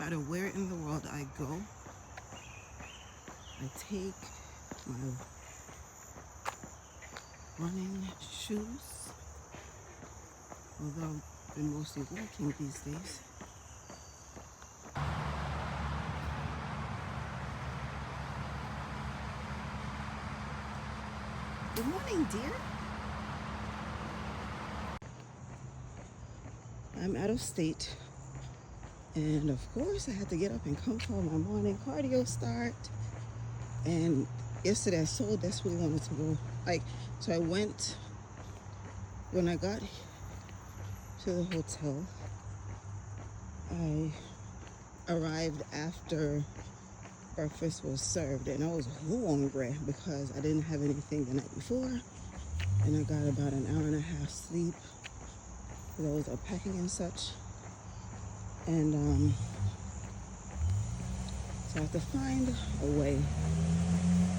matter where in the world I go, I take my running shoes, although I've been mostly walking these days. Good morning, dear. I'm out of state, and of course I had to get up and come for my morning cardio start. And yesterday I so desperately wanted to go, so I went. When I got to the hotel, I arrived after breakfast was served, and I was hungry because I didn't have anything the night before, and I got about an hour and a half sleep because I was up packing and such. And so I have to find a way.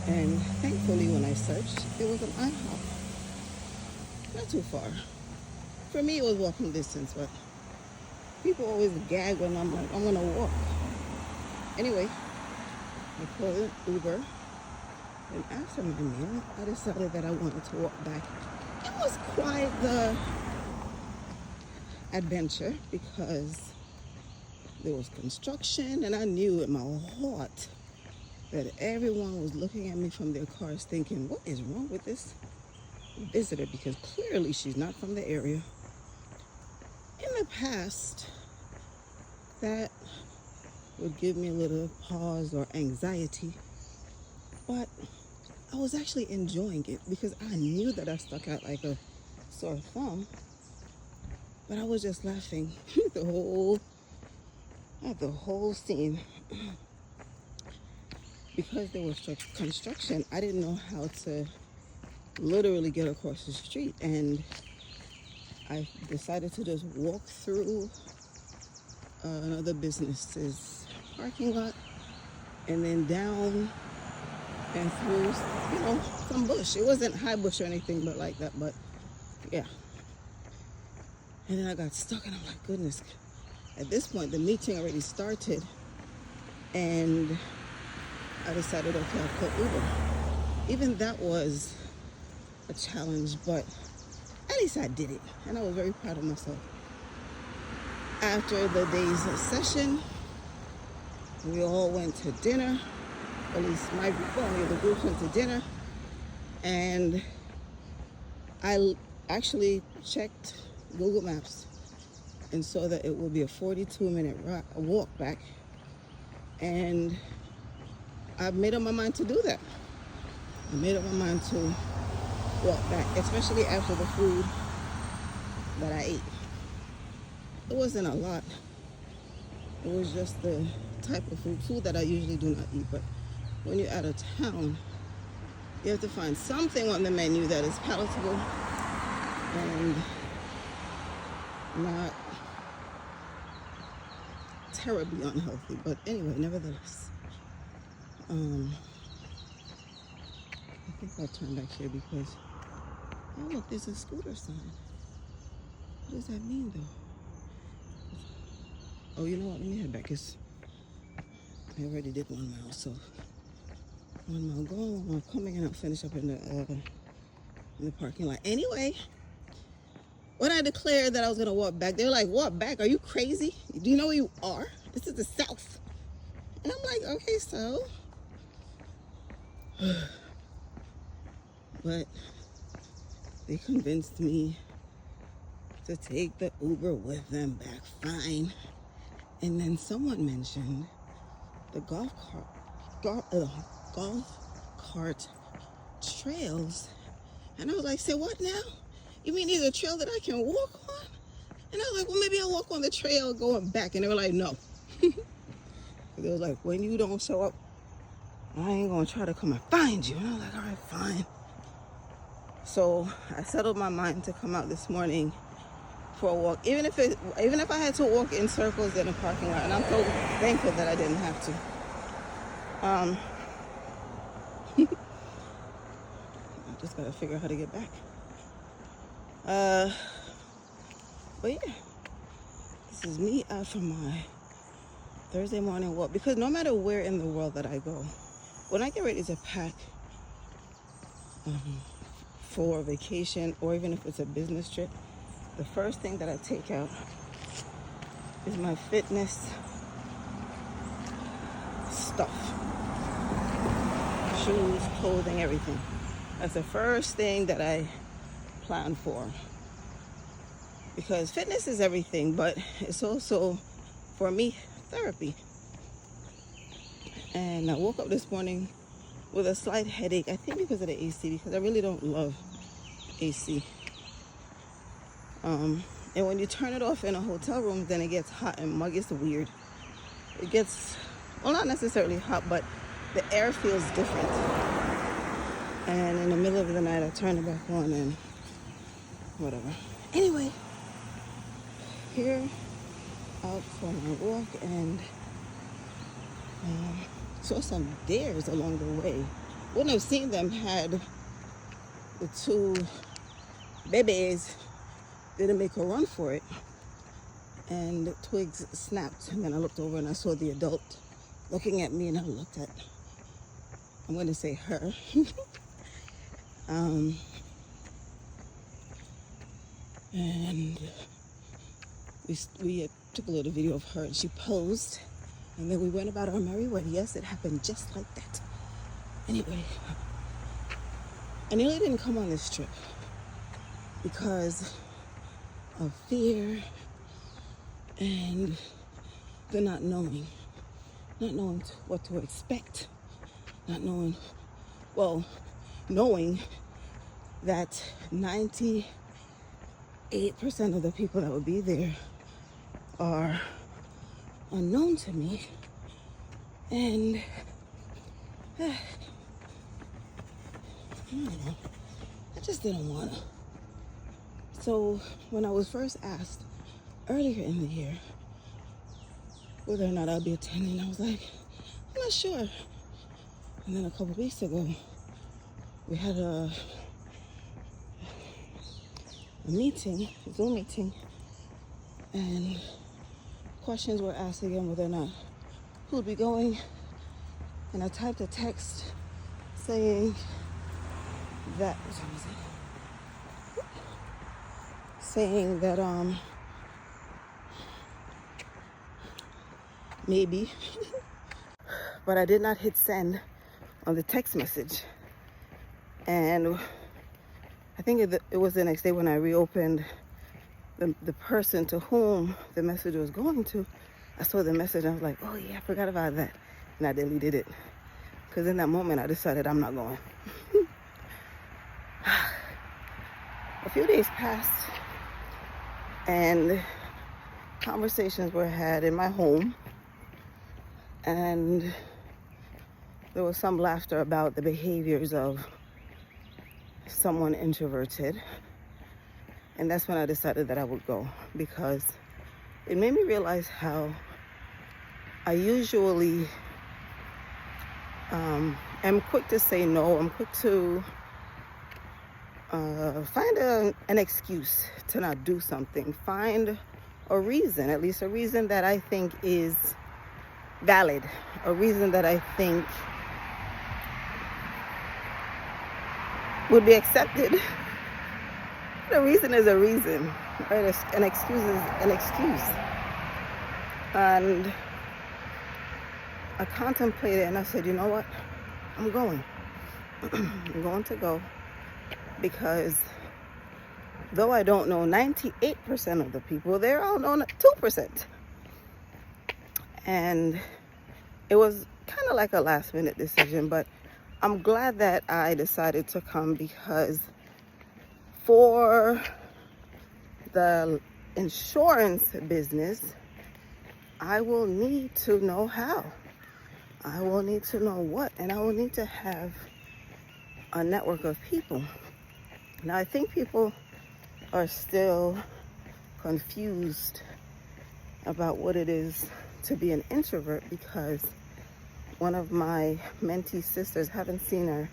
And thankfully, when I searched, it was an IHOP. Not too far. For me, it was walking distance, but people always gag when I'm like, I'm gonna walk. Anyway, I called an Uber, and after my meal, I decided that I wanted to walk back. It was quite the adventure because there was construction, and I knew in my heart that everyone was looking at me from their cars thinking, what is wrong with this visitor? Because clearly she's not from the area. In the past, that would give me a little pause or anxiety, but I was actually enjoying it because I knew that I stuck out like a sore thumb, but I was just laughing at the whole scene. Because there was construction, I didn't know how to literally get across the street, and I decided to just walk through another business's parking lot and then down and through, some bush. It wasn't high bush or anything but like that, but yeah. And then I got stuck, and I'm like, goodness. At this point, the meeting already started, and I decided, okay, I'll call Uber. Even that was a challenge, but at least I did it, and I was very proud of myself. After the day's session, we all went to dinner. At least my group, the group went to dinner, and I actually checked Google Maps and saw that it would be a 42-minute walk back, and I made up my mind to do that. I made up my mind to walk back, especially after the food that I ate. It wasn't a lot. It was just the type of food that I usually do not eat. But when you're out of town, you have to find something on the menu that is palatable and not terribly unhealthy. But anyway, nevertheless, I think I'll turn back here because, oh look, there's a scooter sign. What does that mean though? Oh, you know what? Let me head back because I already did 1 mile. So 1 mile going, 1 mile coming, and I'll finish up in the parking lot. Anyway, when I declared that I was gonna walk back, they were like, "Walk back? Are you crazy? Do you know where you are? This is the South." And I'm like, "Okay, so." But they convinced me to take the Uber with them back. Fine. And then someone mentioned the golf cart trails, and I was like, "Say what now? You mean there's a trail that I can walk on?" And I was like, "Well, maybe I'll walk on the trail going back." And they were like, "No." They was like, "When you don't show up, I ain't gonna try to come and find you." And I was like, "All right, fine." So I settled my mind to come out this morning for a walk, even if I had to walk in circles in a parking lot. And I'm so thankful that I didn't have to. I just gotta figure out how to get back. But yeah, this is me after my Thursday morning walk, because no matter where in the world that I go, when I get ready to pack for a vacation, or even if it's a business trip, the first thing that I take out is my fitness stuff. Shoes, clothing, everything. That's the first thing that I plan for. Because fitness is everything, but it's also, for me, therapy. And I woke up this morning with a slight headache, I think because of the AC, because I really don't love AC. And when you turn it off in a hotel room, then it gets hot and muggy. It's weird. It gets, well, not necessarily hot, but the air feels different. And in the middle of the night, I turn it back on and whatever. Anyway, here out for my walk, and saw some deers along the way. Wouldn't have seen them had the two babies didn't make a run for it, and the twigs snapped. And then I looked over and I saw the adult looking at me, and I looked at, I'm going to say her. And we took a little video of her, and she posed, and then we went about our merry way. Yes, it happened just like that. Anyway, I nearly didn't come on this trip because of fear and the not knowing what to expect, not knowing, well, knowing that 98% of the people that would be there are unknown to me, and I don't know, I just didn't want to. So when I was first asked earlier in the year whether or not I'll be attending, I was like, I'm not sure. And then a couple weeks ago, we had a meeting, a Zoom meeting, and questions were asked again whether or not who would be going. And I typed a text saying that, maybe, but I did not hit send on the text message. And I think it was the next day when I reopened the person to whom the message was going to. I saw the message and I was like, oh yeah, I forgot about that. And I deleted it. Because in that moment I decided I'm not going. A few days passed and conversations were had in my home. And there was some laughter about the behaviors of someone introverted. And that's when I decided that I would go, because it made me realize how I usually am quick to say no. I'm quick to find an excuse to not do something. Find a reason, at least a reason that I think is valid, a reason that I think would be accepted. A reason is a reason, right? An excuse is an excuse. And I contemplated and I said, you know what? I'm going. I'm going to go, because though I don't know 98% of the people, they're all known 2%. And it was kind of like a last minute decision, but I'm glad that I decided to come, because for the insurance business, I will need to know how. I will need to know what, and I will need to have a network of people. Now, I think people are still confused about what it is to be an introvert, because one of my mentee sisters, haven't seen her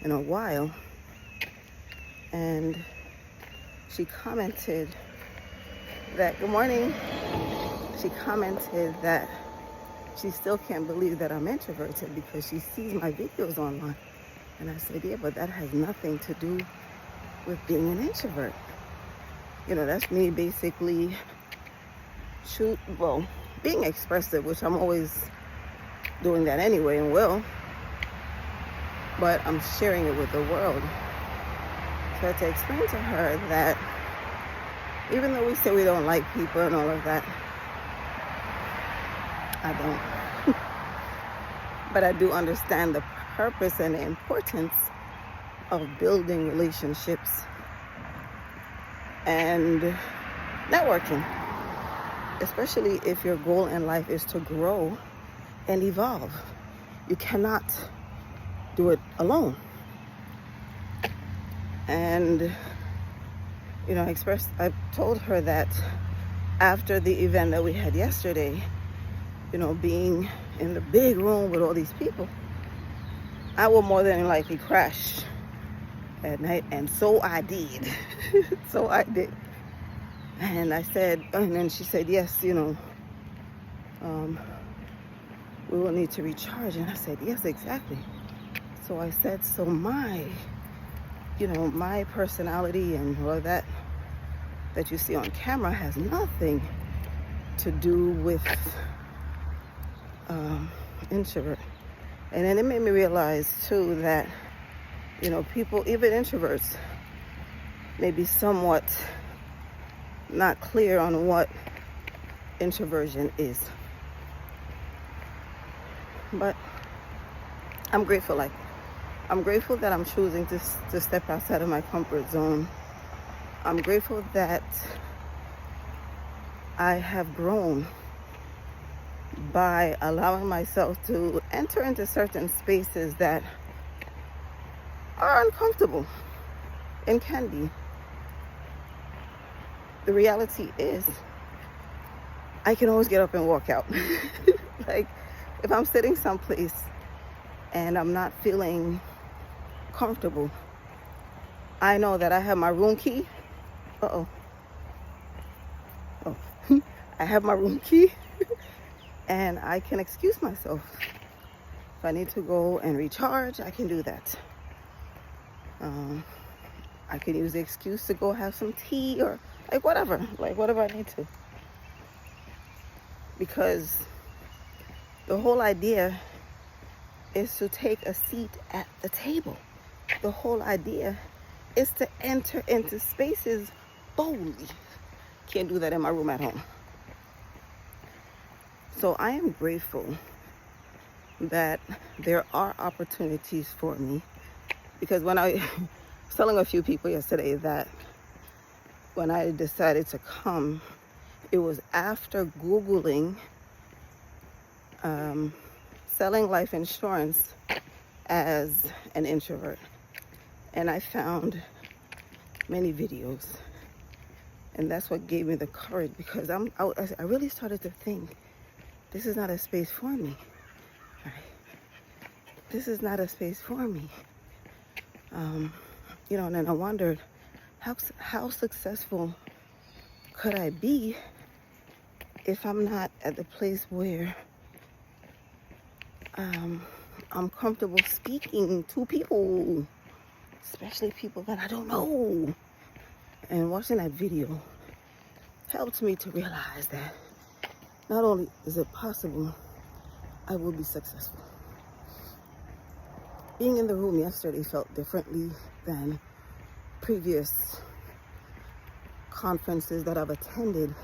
in a while, and she commented that, good morning, she commented that she still can't believe that I'm introverted because she sees my videos online. And I said, yeah, but that has nothing to do with being an introvert. You know, that's me basically being expressive, which I'm always doing that anyway and will, but I'm sharing it with the world. So to explain to her that even though we say we don't like people and all of that, I don't. But I do understand the purpose and the importance of building relationships and networking, especially if your goal in life is to grow and evolve. You cannot do it alone. And you know, I told her that after the event that we had yesterday, you know, being in the big room with all these people, I will more than likely crash at night, and so I did. So I did. And I said, and then she said, yes, you know, we will need to recharge. And I said, yes, exactly. So I said, so my personality and all of that you see on camera has nothing to do with introvert. And then it made me realize too that, you know, people, even introverts, may be somewhat not clear on what introversion is. But I'm grateful that I'm choosing to step outside of my comfort zone. I'm grateful that I have grown by allowing myself to enter into certain spaces that are uncomfortable and can be. The reality is, I can always get up and walk out. Like, if I'm sitting someplace and I'm not feeling comfortable, I know that I have my room key. I have my room key and I can excuse myself. If I need to go and recharge, I can do that. I can use the excuse to go have some tea or whatever I need to. Because the whole idea is to take a seat at the table. The whole idea is to enter into spaces boldly. Can't do that in my room at home. So I am grateful that there are opportunities for me, because when I was telling a few people yesterday that when I decided to come, it was after Googling selling life insurance as an introvert. And I found many videos. And that's what gave me the courage, because I really started to think, this is not a space for me. Right? This is not a space for me. You know, and then I wondered, how successful could I be if I'm not at the place where I'm comfortable speaking to people, especially people that I don't know. And watching that video helped me to realize that not only is it possible, I will be successful. Being in the room yesterday felt differently than previous conferences that I've attended.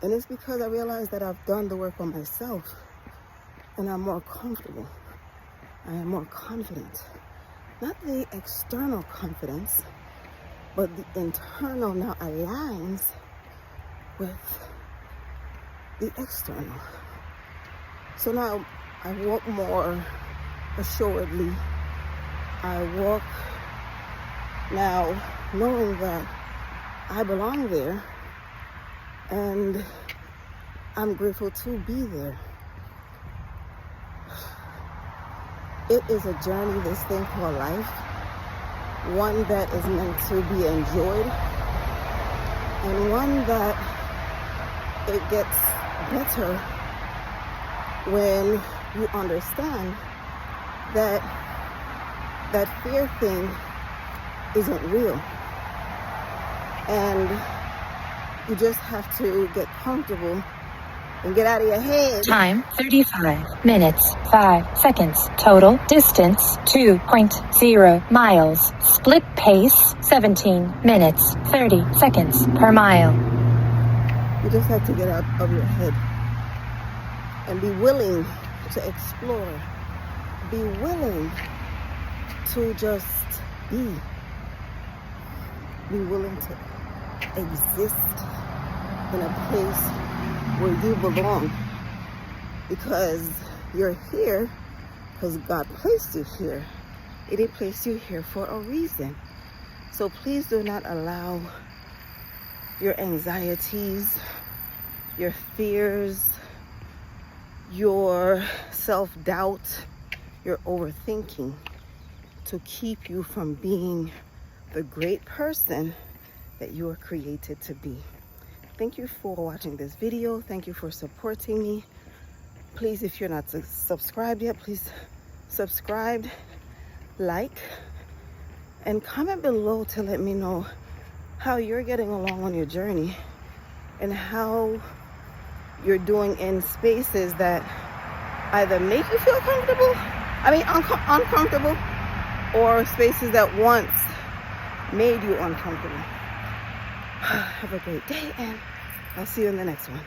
And it's because I realized that I've done the work on myself and I'm more comfortable. I am more confident. Not the external confidence, but the internal now aligns with the external. So now I walk more assuredly. I walk now knowing that I belong there, and I'm grateful to be there. It is a journey, this thing called life, one that is meant to be enjoyed, and one that it gets better when you understand that that fear thing isn't real. And you just have to get comfortable and get out of your head. Time 35 minutes 5 seconds. Total distance 2.0 miles. Split pace 17 minutes 30 seconds per mile. You just have to get out of your head and be willing to explore. Be willing to just be. Be willing to exist in a place where you belong, because you're here because God placed you here. He didn't place you here for a reason. So please do not allow your anxieties, your fears, your self-doubt, your overthinking to keep you from being the great person that you are created to be. Thank you for watching this video. Thank you for supporting me. Please, if you're not subscribed yet, please subscribe, like, and comment below to let me know how you're getting along on your journey and how you're doing in spaces that either make you feel uncomfortable, or spaces that once made you uncomfortable. Have a great day, and I'll see you in the next one.